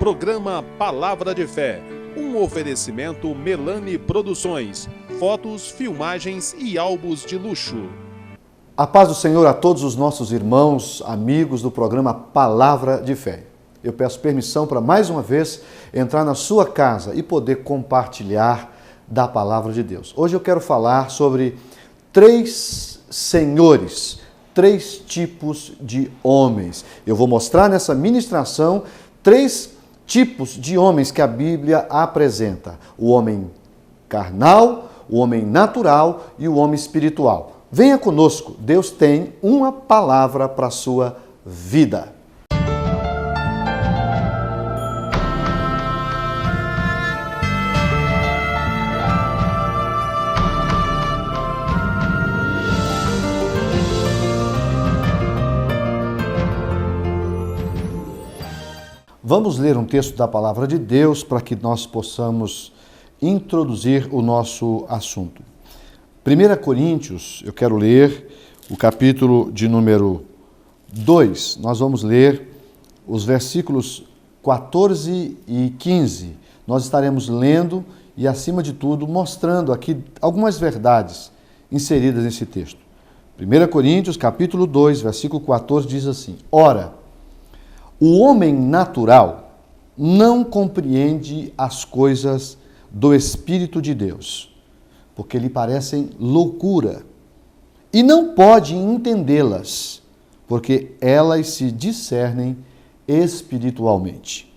Programa Palavra de Fé, um oferecimento Melani Produções, fotos, filmagens e álbuns de luxo. A paz do Senhor a todos os nossos irmãos, amigos do programa Palavra de Fé. Eu peço permissão para mais uma vez entrar na sua casa e poder compartilhar da Palavra de Deus. Hoje eu quero falar sobre três senhores, três tipos de homens. Eu vou mostrar nessa ministração três tipos de homens que a Bíblia apresenta: o homem carnal, o homem natural e o homem espiritual. Venha conosco, Deus tem uma palavra para a sua vida. Vamos ler um texto da Palavra de Deus para que nós possamos introduzir o nosso assunto. 1 Coríntios, eu quero ler o capítulo de número 2. Nós vamos ler os versículos 14 e 15. Nós estaremos lendo e, acima de tudo, mostrando aqui algumas verdades inseridas nesse texto. 1 Coríntios, capítulo 2, versículo 14, diz assim: Ora, o homem natural não compreende as coisas do Espírito de Deus, porque lhe parecem loucura, e não pode entendê-las, porque elas se discernem espiritualmente.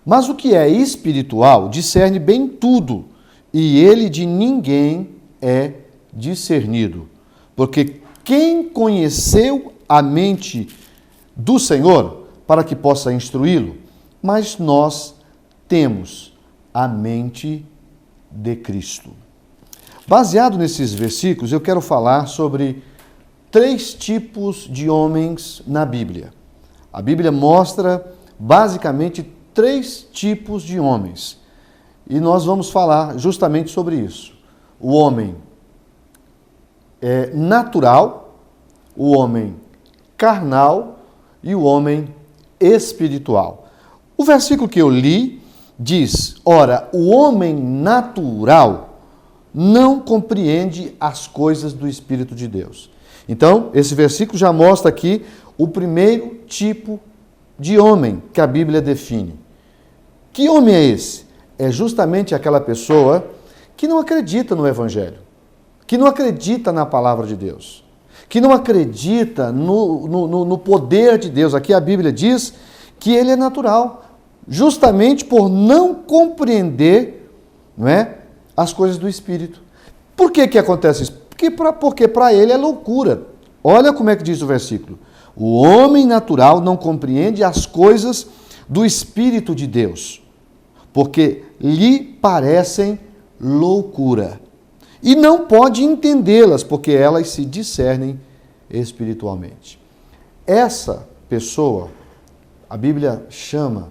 Mas o que é espiritual discerne bem tudo, e ele de ninguém é discernido, porque quem conheceu a mente do Senhor para que possa instruí-lo? Mas nós temos a mente de Cristo. Baseado nesses versículos, eu quero falar sobre três tipos de homens na Bíblia. A Bíblia mostra basicamente três tipos de homens. E nós vamos falar justamente sobre isso. O homem natural, o homem carnal e o homem espiritual. O versículo que eu li diz: Ora, o homem natural não compreende as coisas do Espírito de Deus. Então, esse versículo já mostra aqui o primeiro tipo de homem que a Bíblia define. Que homem é esse? É justamente aquela pessoa que não acredita no Evangelho, que não acredita na palavra de Deus, que não acredita no poder de Deus. Aqui a Bíblia diz que ele é natural, justamente por não compreender, não é, as coisas do Espírito. Por que acontece isso? Porque para ele é loucura. Olha como é que diz o versículo: o homem natural não compreende as coisas do Espírito de Deus, porque lhe parecem loucura. E não pode entendê-las, porque elas se discernem espiritualmente. Essa pessoa, a Bíblia chama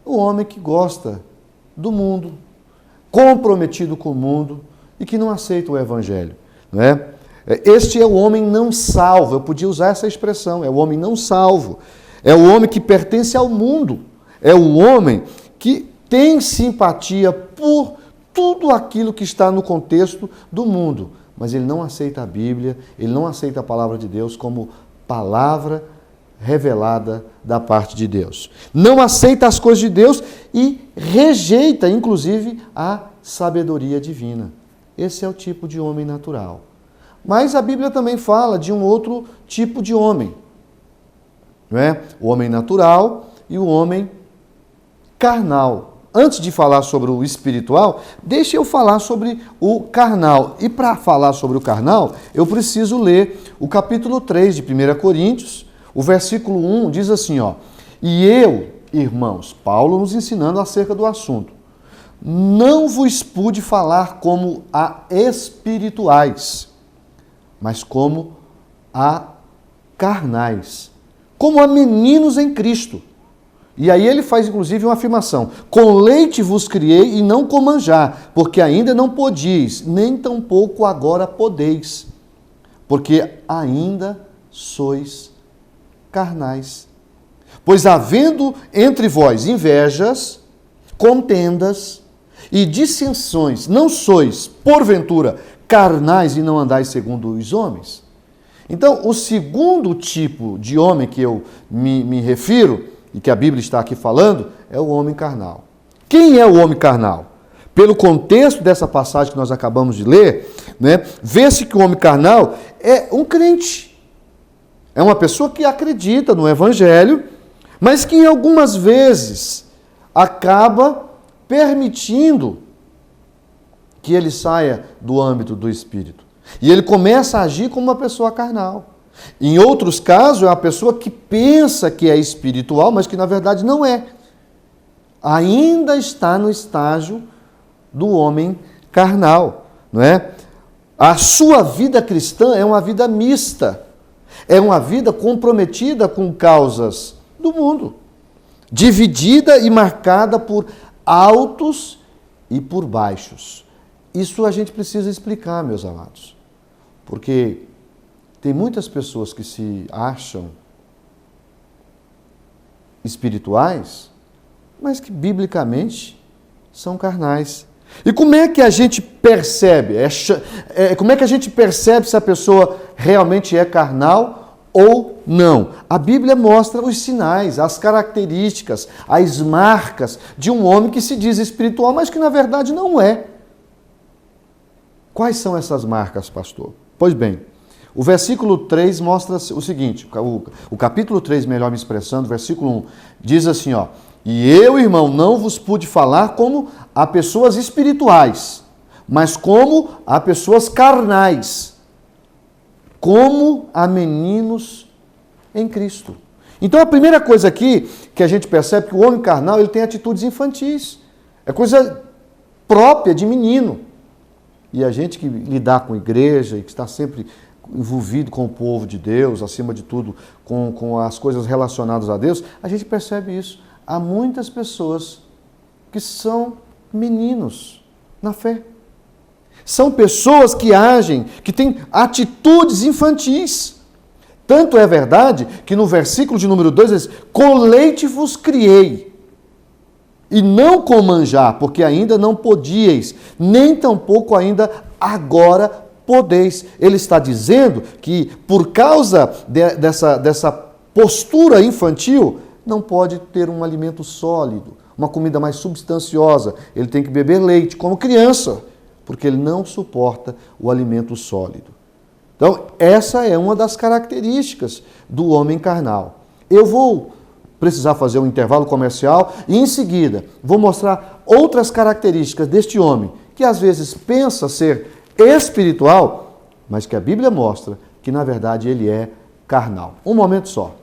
o homem que gosta do mundo, comprometido com o mundo e que não aceita o Evangelho, não é? Este é o homem não salvo. Eu podia usar essa expressão: é o homem não salvo. É o homem que pertence ao mundo. É o homem que tem simpatia por tudo aquilo que está no contexto do mundo, mas ele não aceita a Bíblia, ele não aceita a palavra de Deus como palavra revelada da parte de Deus. Não aceita as coisas de Deus e rejeita, inclusive, a sabedoria divina. Esse é o tipo de homem natural. Mas a Bíblia também fala de um outro tipo de homem, não é? O homem natural e o homem carnal. Antes de falar sobre o espiritual, deixa eu falar sobre o carnal. E para falar sobre o carnal, eu preciso ler o capítulo 3 de 1 Coríntios, o versículo 1, diz assim, ó: E eu, irmãos, Paulo nos ensinando acerca do assunto, não vos pude falar como a espirituais, mas como a carnais, como a meninos em Cristo. E aí ele faz, inclusive, uma afirmação: com leite vos criei e não com manjar, porque ainda não podíeis, nem tampouco agora podeis, porque ainda sois carnais. Pois havendo entre vós invejas contendas e dissensões. Não sois, porventura, carnais e não andais segundo os homens? Então, o segundo tipo de homem que eu me refiro, e que a Bíblia está aqui falando, é o homem carnal. Quem é o homem carnal? Pelo contexto dessa passagem que nós acabamos de ler, né, vê-se que o homem carnal é um crente. É uma pessoa que acredita no Evangelho, mas que algumas vezes acaba permitindo que ele saia do âmbito do Espírito. E ele começa a agir como uma pessoa carnal. Em outros casos, é uma pessoa que pensa que é espiritual, mas que na verdade não é. Ainda está no estágio do homem carnal, não é? A sua vida cristã é uma vida mista. É uma vida comprometida com causas do mundo, dividida e marcada por altos e por baixos. Isso a gente precisa explicar, meus amados, porque tem muitas pessoas que se acham espirituais, mas que biblicamente são carnais. E como é que a gente percebe? Como é que a gente percebe se a pessoa realmente é carnal ou não? A Bíblia mostra os sinais, as características, as marcas de um homem que se diz espiritual, mas que na verdade não é. Quais são essas marcas, pastor? Pois bem, o versículo 3 mostra o seguinte, o capítulo 3, melhor me expressando, versículo 1, diz assim, ó: e eu, irmão, não vos pude falar como a pessoas espirituais, mas como a pessoas carnais, como a meninos em Cristo. Então a primeira coisa aqui que a gente percebe é que o homem carnal ele tem atitudes infantis, é coisa própria de menino. E a gente que lidar com a igreja e que está sempre envolvido com o povo de Deus, acima de tudo com as coisas relacionadas a Deus, a gente percebe isso. Há muitas pessoas que são meninos na fé. São pessoas que agem, que têm atitudes infantis. Tanto é verdade que no versículo de número 2 diz: com leite vos criei, e não com manjar, porque ainda não podíeis, nem tampouco ainda agora podeis. Ele está dizendo que por causa dessa postura infantil, não pode ter um alimento sólido, uma comida mais substanciosa. Ele tem que beber leite como criança, porque ele não suporta o alimento sólido. Então, essa é uma das características do homem carnal. Eu vou precisar fazer um intervalo comercial e, em seguida, vou mostrar outras características deste homem, que às vezes pensa ser espiritual, mas que a Bíblia mostra que, na verdade, ele é carnal. Um momento só.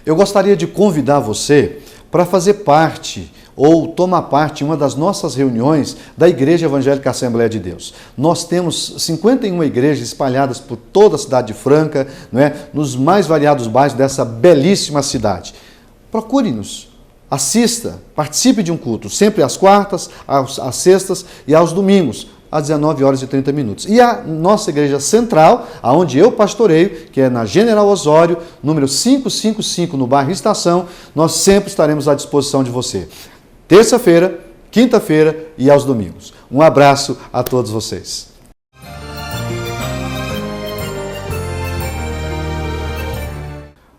Eu gostaria de convidar você para fazer parte ou tomar parte em uma das nossas reuniões da Igreja Evangélica Assembleia de Deus. Nós temos 51 igrejas espalhadas por toda a cidade de Franca, não é? Nos mais variados bairros dessa belíssima cidade. Procure-nos, assista, participe de um culto, sempre às quartas, às sextas e aos domingos, às 19h30. E a nossa igreja central, aonde eu pastoreio, que é na General Osório, número 555, no bairro Estação, nós sempre estaremos à disposição de você. Terça-feira, quinta-feira e aos domingos. Um abraço a todos vocês.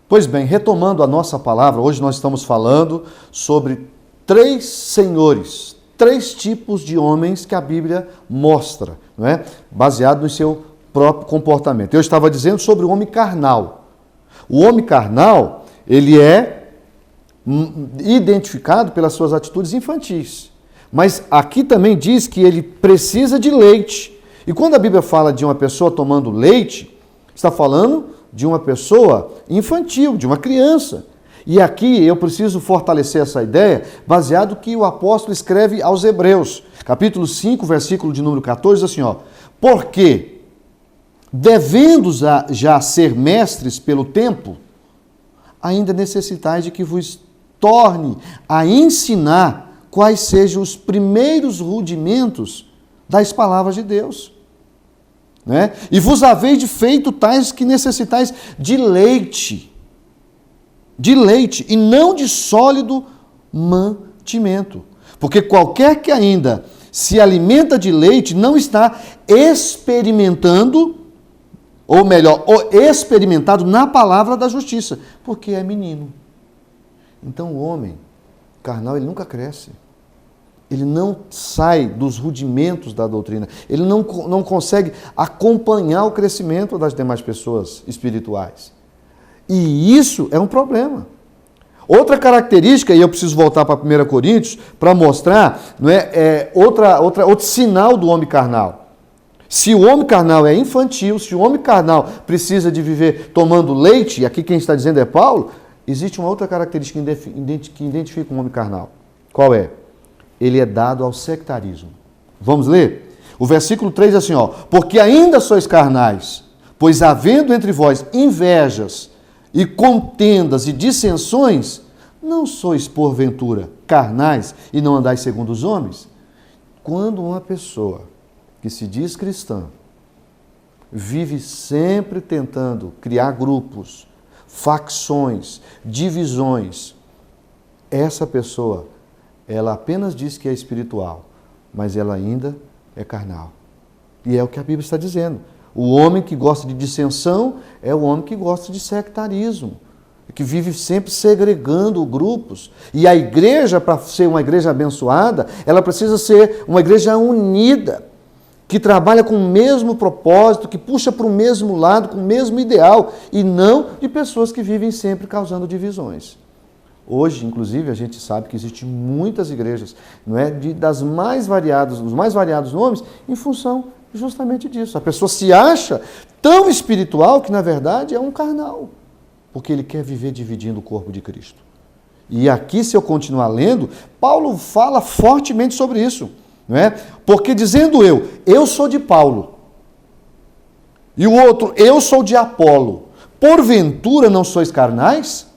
Pois bem, retomando a nossa palavra, hoje nós estamos falando sobre 3 senhores, 3 tipos de homens que a Bíblia mostra, não é? Baseado no seu próprio comportamento. Eu estava dizendo sobre o homem carnal. O homem carnal, ele é identificado pelas suas atitudes infantis. Mas aqui também diz que ele precisa de leite. E quando a Bíblia fala de uma pessoa tomando leite, está falando de uma pessoa infantil, de uma criança. E aqui eu preciso fortalecer essa ideia, baseado no que o apóstolo escreve aos Hebreus, capítulo 5, versículo de número 14, assim, ó. Porque, devendo já ser mestres pelo tempo, ainda necessitais de que vos torne a ensinar quais sejam os primeiros rudimentos das palavras de Deus. Né? E vos haveis de feito tais que necessitais de leite, e não de sólido mantimento. Porque qualquer que ainda se alimenta de leite não está experimentando, ou melhor, experimentado na palavra da justiça, porque é menino. Então o homem carnal, ele nunca cresce. Ele não sai dos rudimentos da doutrina. Ele não consegue acompanhar o crescimento das demais pessoas espirituais. E isso é um problema. Outra característica, e eu preciso voltar para 1 Coríntios para mostrar, não é, outro sinal do homem carnal. Se o homem carnal é infantil, se o homem carnal precisa de viver tomando leite, e aqui quem está dizendo é Paulo, existe uma outra característica que identifica um homem carnal. Qual é? Ele é dado ao sectarismo. Vamos ler? O versículo 3 é assim, ó. Porque ainda sois carnais, pois havendo entre vós invejas e contendas e dissensões, não sois porventura carnais e não andais segundo os homens? Quando uma pessoa que se diz cristã vive sempre tentando criar grupos, facções, divisões, essa pessoa, ela apenas diz que é espiritual, mas ela ainda é carnal. E é o que a Bíblia está dizendo. O homem que gosta de dissensão é o homem que gosta de sectarismo, que vive sempre segregando grupos. E a igreja, para ser uma igreja abençoada, ela precisa ser uma igreja unida, que trabalha com o mesmo propósito, que puxa para o mesmo lado, com o mesmo ideal, e não de pessoas que vivem sempre causando divisões. Hoje, inclusive, a gente sabe que existem muitas igrejas, não é, dos mais variados nomes, em função justamente disso. A pessoa se acha tão espiritual que, na verdade, é um carnal, porque ele quer viver dividindo o corpo de Cristo. E aqui, se eu continuar lendo, Paulo fala fortemente sobre isso, não é? Porque dizendo eu sou de Paulo, e o outro, eu sou de Apolo, porventura não sois carnais?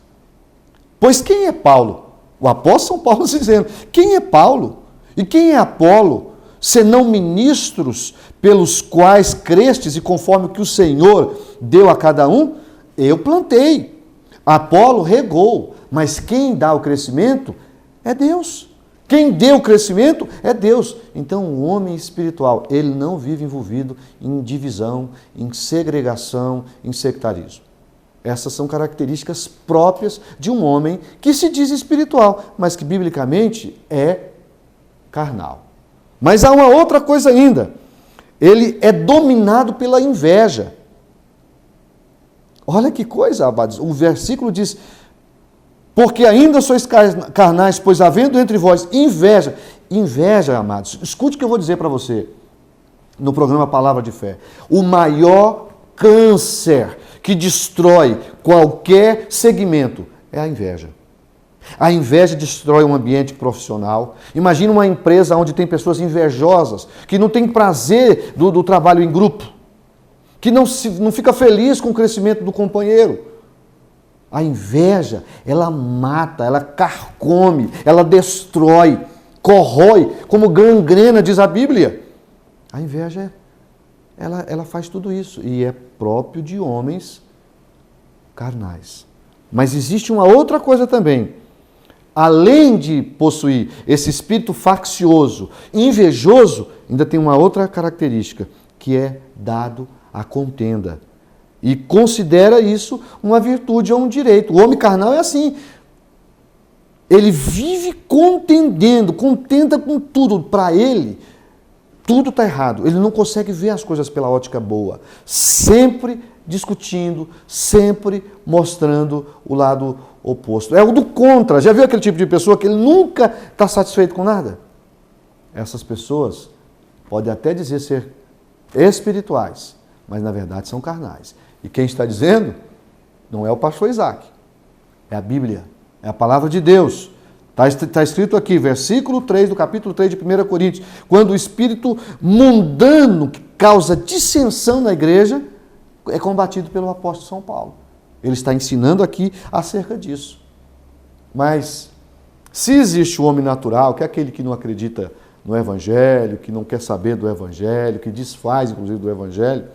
Pois quem é Paulo? O apóstolo São Paulo dizendo, quem é Paulo? E quem é Apolo? Senão ministros pelos quais crestes e conforme o que o Senhor deu a cada um? Eu plantei, Apolo regou, mas quem dá o crescimento é Deus. Quem deu o crescimento é Deus. Então, o homem espiritual, ele não vive envolvido em divisão, em segregação, em sectarismo. Essas são características próprias de um homem que se diz espiritual, mas que biblicamente é carnal. Mas há uma outra coisa ainda. Ele é dominado pela inveja. Olha que coisa, amados. O versículo diz, porque ainda sois carnais, pois havendo entre vós inveja. Inveja, amados. Escute o que eu vou dizer para você no programa Palavra de Fé. O maior câncer que destrói qualquer segmento é a inveja. A inveja destrói um ambiente profissional. Imagina uma empresa onde tem pessoas invejosas, que não têm prazer do trabalho em grupo, que não fica feliz com o crescimento do companheiro. A inveja, ela mata, ela carcome, ela destrói, corrói, como gangrena, diz a Bíblia. A inveja, ela faz tudo isso e é próprio de homens carnais. Mas existe uma outra coisa também. Além de possuir esse espírito faccioso, invejoso, ainda tem uma outra característica, que é dado à contenda. E considera isso uma virtude ou um direito. O homem carnal é assim. Ele vive contendendo, contenda com tudo. Para ele, tudo está errado. Ele não consegue ver as coisas pela ótica boa. Sempre discutindo, sempre mostrando o lado oposto. É o do contra. Já viu aquele tipo de pessoa que ele nunca está satisfeito com nada? essas pessoas podem até dizer ser espirituais, mas na verdade são carnais. E quem está dizendo não é o pastor Isaac, é a Bíblia, é a palavra de Deus. Está escrito aqui, versículo 3 do capítulo 3 de 1 Coríntios, quando o espírito mundano que causa dissensão na igreja é combatido pelo apóstolo São Paulo. Ele está ensinando aqui acerca disso. Mas se existe o homem natural, que é aquele que não acredita no Evangelho, que não quer saber do Evangelho, que desfaz inclusive do Evangelho,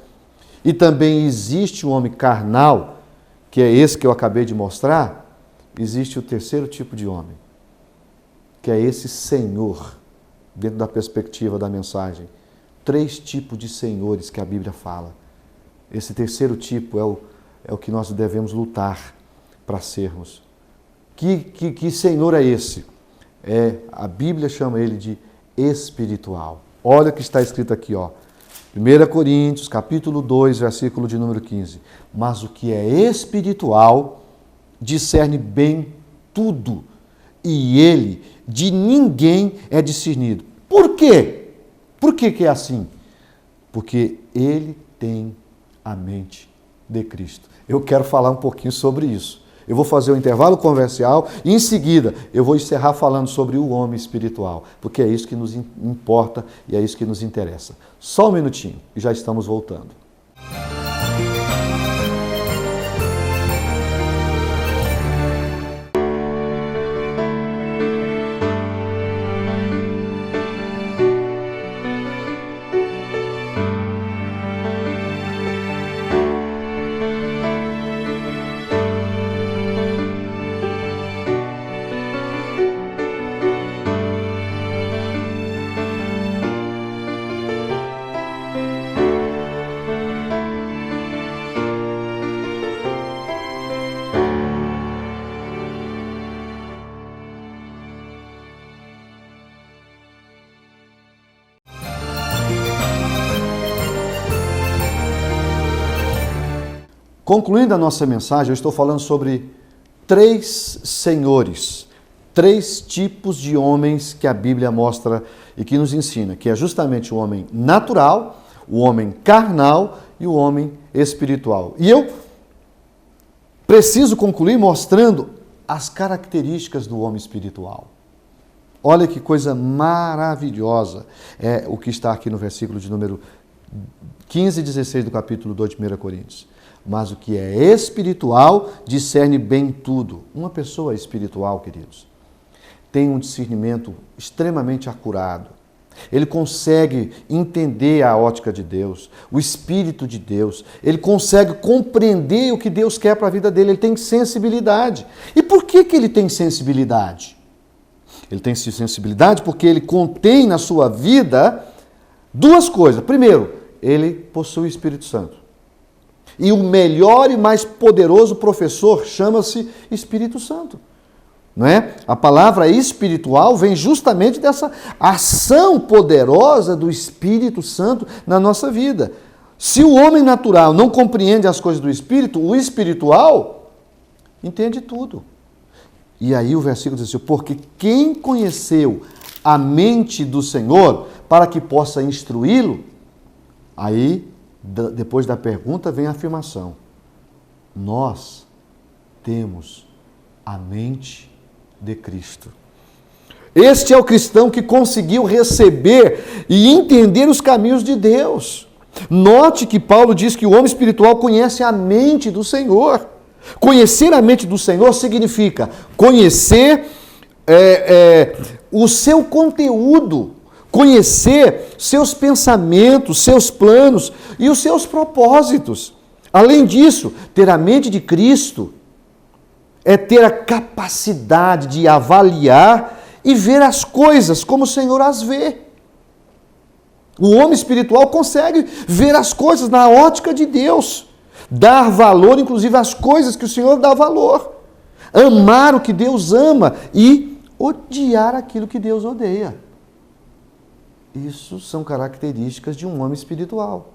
e também existe o homem carnal, que é esse que eu acabei de mostrar, existe o terceiro tipo de homem, que é esse Senhor, dentro da perspectiva da mensagem. 3 tipos de senhores que a Bíblia fala. Esse terceiro tipo é o que nós devemos lutar para sermos. Que Senhor é esse? A Bíblia chama ele de espiritual. Olha o que está escrito aqui, ó. 1 Coríntios, capítulo 2, versículo de número 15. Mas o que é espiritual discerne bem tudo, e ele de ninguém é discernido. Por quê? Por que é assim? Porque ele tem a mente de Cristo. Eu quero falar um pouquinho sobre isso. Eu vou fazer um intervalo comercial e em seguida eu vou encerrar falando sobre o homem espiritual, porque é isso que nos importa e é isso que nos interessa. Só um minutinho e já estamos voltando. Concluindo a nossa mensagem, eu estou falando sobre 3 senhores, 3 tipos de homens que a Bíblia mostra e que nos ensina, que é justamente o homem natural, o homem carnal e o homem espiritual. E eu preciso concluir mostrando as características do homem espiritual. Olha que coisa maravilhosa é o que está aqui no versículo de número 15 e 16 do capítulo 2 de 1 Coríntios. Mas o que é espiritual discerne bem tudo. Uma pessoa espiritual, queridos, tem um discernimento extremamente acurado. Ele consegue entender a ótica de Deus, o Espírito de Deus. Ele consegue compreender o que Deus quer para a vida dele. Ele tem sensibilidade. E por que ele tem sensibilidade? Ele tem sensibilidade porque ele contém na sua vida 2 coisas. Primeiro, ele possui o Espírito Santo. E o melhor e mais poderoso professor chama-se Espírito Santo. Não é? A palavra espiritual vem justamente dessa ação poderosa do Espírito Santo na nossa vida. Se o homem natural não compreende as coisas do Espírito, o espiritual entende tudo. E aí o versículo diz assim, porque quem conheceu a mente do Senhor para que possa instruí-lo, aí depois da pergunta vem a afirmação. Nós temos a mente de Cristo. Este é o cristão que conseguiu receber e entender os caminhos de Deus. Note que Paulo diz que o homem espiritual conhece a mente do Senhor. Conhecer a mente do Senhor significa conhecer o seu conteúdo, conhecer seus pensamentos, seus planos e os seus propósitos. Além disso, ter a mente de Cristo é ter a capacidade de avaliar e ver as coisas como o Senhor as vê. O homem espiritual consegue ver as coisas na ótica de Deus, dar valor, inclusive, às coisas que o Senhor dá valor, amar o que Deus ama e odiar aquilo que Deus odeia. Isso são características de um homem espiritual.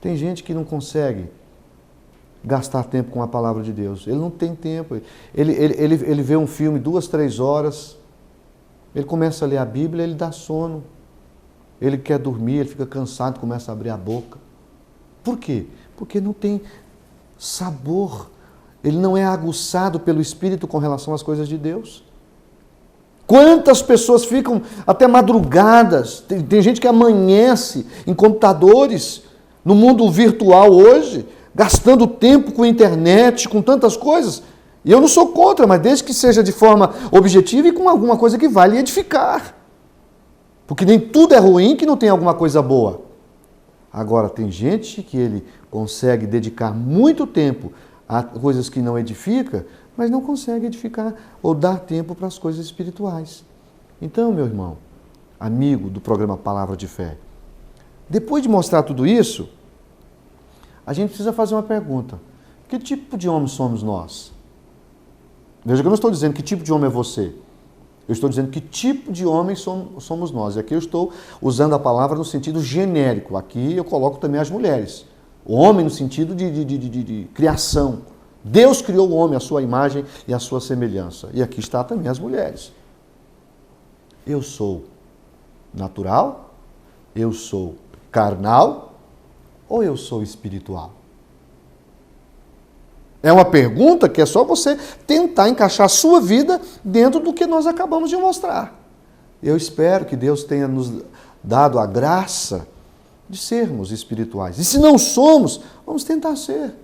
Tem gente que não consegue gastar tempo com a palavra de Deus. Ele não tem tempo. Ele vê um filme 2, 3 horas Ele começa a ler a Bíblia, ele dá sono. Ele quer dormir, ele fica cansado, começa a abrir a boca. Por quê? Porque não tem sabor. Ele não é aguçado pelo Espírito com relação às coisas de Deus. Quantas pessoas ficam até madrugadas? Tem gente que amanhece em computadores, no mundo virtual hoje, gastando tempo com internet, com tantas coisas. E eu não sou contra, mas desde que seja de forma objetiva e com alguma coisa que vale edificar. Porque nem tudo é ruim que não tem alguma coisa boa. Agora, tem gente que ele consegue dedicar muito tempo a coisas que não edifica, mas não consegue edificar ou dar tempo para as coisas espirituais. Então, meu irmão, amigo do programa Palavra de Fé, depois de mostrar tudo isso, a gente precisa fazer uma pergunta. Que tipo de homem somos nós? Veja que eu não estou dizendo que tipo de homem é você. Eu estou dizendo que tipo de homem somos nós. E aqui eu estou usando a palavra no sentido genérico. Aqui eu coloco também as mulheres. O homem no sentido de criação. Deus criou o homem à sua imagem e à sua semelhança. E aqui está também as mulheres. Eu sou natural? Eu sou carnal? Ou eu sou espiritual? É uma pergunta que é só você tentar encaixar a sua vida dentro do que nós acabamos de mostrar. Eu espero que Deus tenha nos dado a graça de sermos espirituais. E se não somos, vamos tentar ser.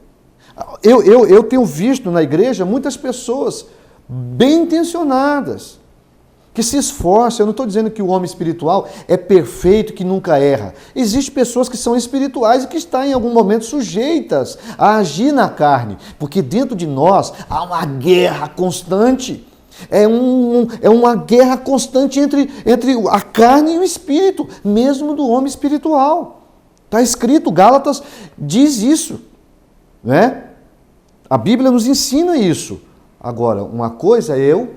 Eu tenho visto na igreja muitas pessoas bem intencionadas, que se esforçam. Eu não estou dizendo que o homem espiritual é perfeito, que nunca erra. Existem pessoas que são espirituais e que estão em algum momento sujeitas a agir na carne, porque dentro de nós há uma guerra constante. É uma guerra constante entre a carne e o espírito, mesmo do homem espiritual. Está escrito, Gálatas diz isso, né? A Bíblia nos ensina isso. Agora, uma coisa é eu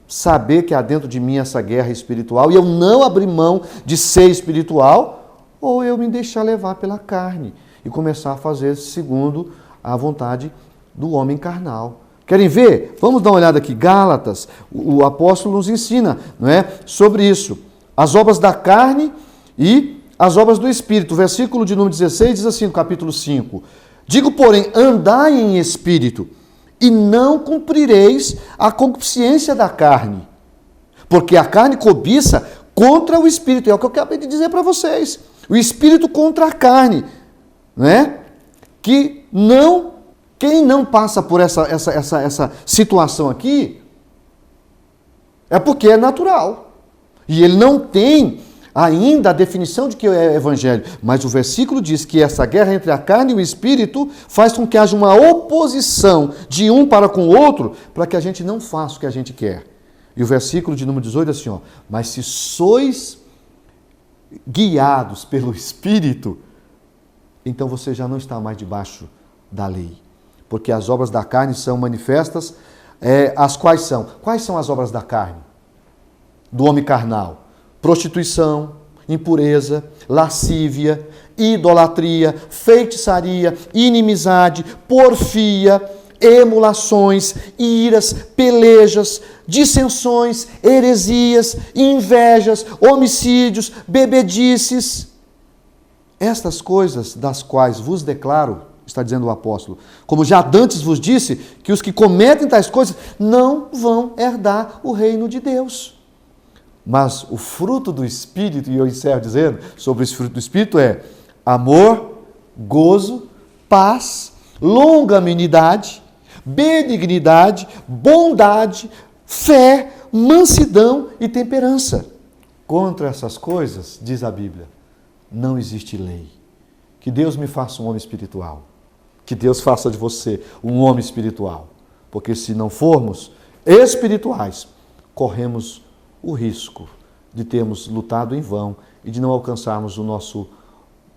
saber que há dentro de mim essa guerra espiritual e eu não abrir mão de ser espiritual, ou eu me deixar levar pela carne e começar a fazer segundo a vontade do homem carnal. Querem ver? Vamos dar uma olhada aqui. Gálatas, o apóstolo nos ensina, não é, sobre isso. As obras da carne e as obras do Espírito. O versículo de número 16 diz assim, no capítulo 5. Digo, porém, andai em espírito, e não cumprireis a concupiscência da carne. Porque a carne cobiça contra o espírito. É o que eu acabei de dizer para vocês. O espírito contra a carne. Né? Quem não passa por essa situação aqui, é porque é natural. E ele não tem ainda a definição de que é evangelho. Mas o versículo diz que essa guerra entre a carne e o espírito faz com que haja uma oposição de um para com o outro, para que a gente não faça o que a gente quer. E o versículo de número 18 é assim, ó, mas se sois guiados pelo Espírito, então você já não está mais debaixo da lei. Porque as obras da carne são manifestas, as quais são? Quais são as obras da carne? Do homem carnal? Prostituição, impureza, lascívia, idolatria, feitiçaria, inimizade, porfia, emulações, iras, pelejas, dissensões, heresias, invejas, homicídios, bebedices. Estas coisas das quais vos declaro, está dizendo o apóstolo, como já dantes vos disse, que os que cometem tais coisas não vão herdar o reino de Deus. Mas o fruto do Espírito, e eu encerro dizendo sobre esse fruto do Espírito, é amor, gozo, paz, longanimidade, benignidade, bondade, fé, mansidão e temperança. Contra essas coisas, diz a Bíblia, não existe lei. Que Deus me faça um homem espiritual. Que Deus faça de você um homem espiritual. Porque se não formos espirituais, corremos o risco de termos lutado em vão e de não alcançarmos o nosso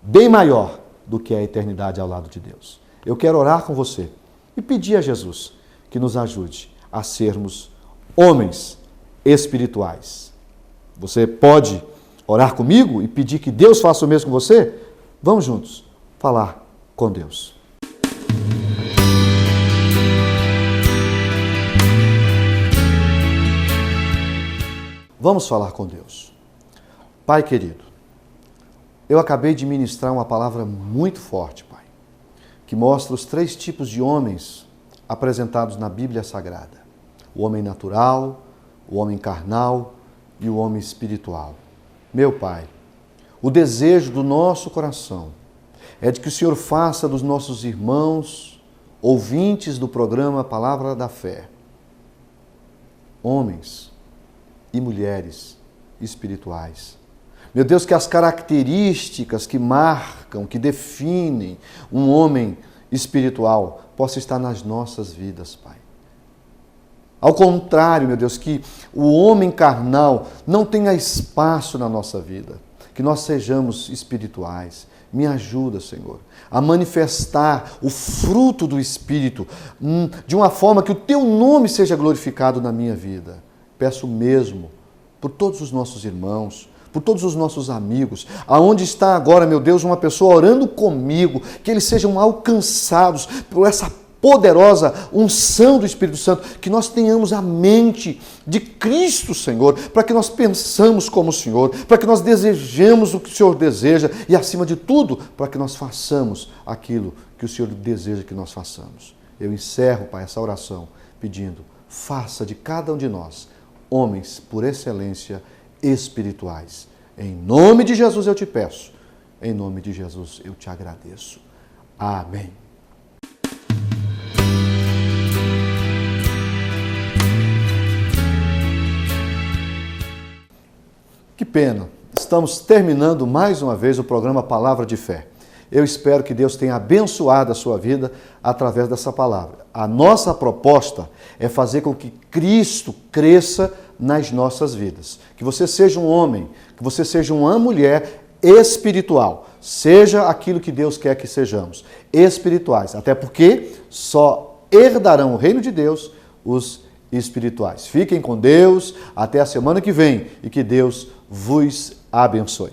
bem maior do que a eternidade ao lado de Deus. Eu quero orar com você e pedir a Jesus que nos ajude a sermos homens espirituais. Você pode orar comigo e pedir que Deus faça o mesmo com você? Vamos juntos falar com Deus. Vamos falar com Deus. Pai querido, eu acabei de ministrar uma palavra muito forte, Pai, que mostra os 3 tipos de homens apresentados na Bíblia Sagrada. O homem natural, o homem carnal e o homem espiritual. Meu Pai, o desejo do nosso coração é de que o Senhor faça dos nossos irmãos, ouvintes do programa Palavra da Fé, homens e mulheres espirituais. Meu Deus, que as características que marcam, que definem um homem espiritual possam estar nas nossas vidas, Pai. Ao contrário, meu Deus, que o homem carnal não tenha espaço na nossa vida, que nós sejamos espirituais. Me ajuda, Senhor, a manifestar o fruto do Espírito de uma forma que o Teu nome seja glorificado na minha vida. Peço mesmo por todos os nossos irmãos, por todos os nossos amigos, aonde está agora, meu Deus, uma pessoa orando comigo, que eles sejam alcançados por essa poderosa unção do Espírito Santo, que nós tenhamos a mente de Cristo, Senhor, para que nós pensamos como o Senhor, para que nós desejemos o que o Senhor deseja e, acima de tudo, para que nós façamos aquilo que o Senhor deseja que nós façamos. Eu encerro, Pai, essa oração pedindo, faça de cada um de nós homens por excelência espirituais. Em nome de Jesus eu te peço, em nome de Jesus eu te agradeço. Amém. Que pena, estamos terminando mais uma vez o programa Palavra de Fé. Eu espero que Deus tenha abençoado a sua vida através dessa palavra. A nossa proposta é fazer com que Cristo cresça nas nossas vidas. Que você seja um homem, que você seja uma mulher espiritual. Seja aquilo que Deus quer que sejamos, espirituais. Até porque só herdarão o reino de Deus os espirituais. Fiquem com Deus, até a semana que vem e que Deus vos abençoe.